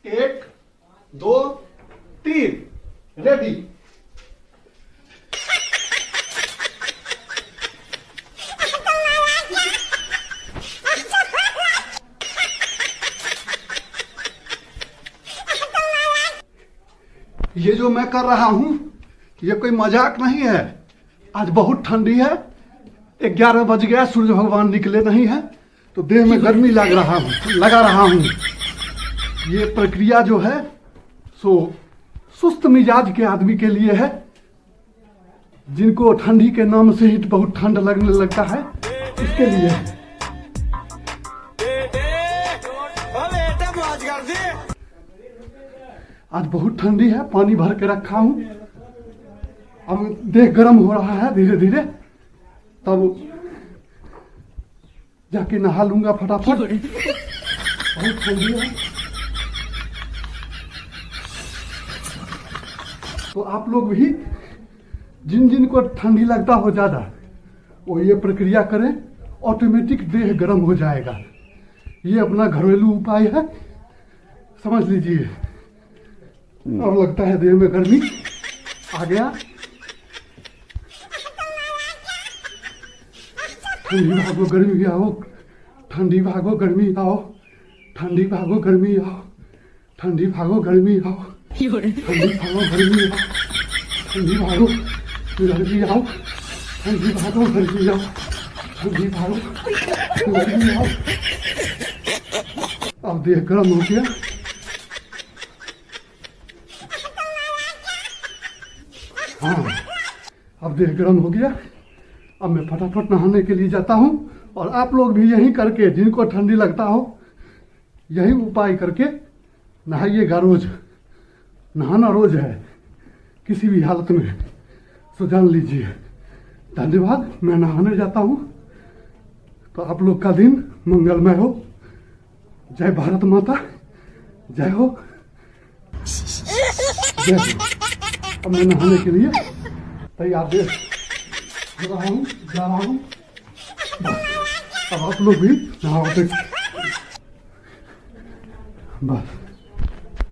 एक, दो, तीन, रेडी। ये जो मैं कर रहा हूं ये कोई मजाक नहीं है। आज बहुत ठंडी है, 11 बज गया, सूर्य भगवान निकले नहीं है तो देह में गर्मी लगा रहा हूं। ये प्रक्रिया जो है सो सुस्त मिजाज के आदमी के लिए है, जिनको ठंडी के नाम से ही बहुत ठंड लगने लगता है, इसके लिए है। आज बहुत ठंडी है, पानी भर के रखा हूं। अब देह गर्म हो रहा है धीरे धीरे, तब जाके नहा लूंगा फटाफट। बहुत ठंडी है तो आप लोग भी जिन जिन को ठंडी लगता हो ज्यादा वो ये प्रक्रिया करें, ऑटोमेटिक देह गर्म हो जाएगा। ये अपना घरेलू उपाय है, समझ लीजिए। और लगता है देह में गर्मी आ गया। ठंडी भागो गर्मी आओ, ठंडी भागो गर्मी आओ, ठंडी भागो गर्मी आओ, ठंडी भागो गर्मी आओ, ठंडी भागो गर्मी आओ, ठंडी भागो गर्मी आओ, ठंडी भागो गर्मी आओ, ठंडी भागो गर्मी आओ। अब देह गर्म हो गया। हाँ, अब देह गर्म हो गया। अब मैं फटाफट नहाने के लिए जाता हूँ और आप लोग भी यही करके, जिनको ठंडी लगता हो यही उपाय करके नहाइएगा रोज। नहाना रोज है किसी भी हालत में, तो जान लीजिए। धन्यवाद। मैं नहाने जाता हूँ, तो आप लोग का दिन मंगलमय हो। जय भारत माता, जय हो, जय हो। अब मैं नहाने के लिए तैयार जा रहा हूँ। अब आप लोग भी नहाओ बस।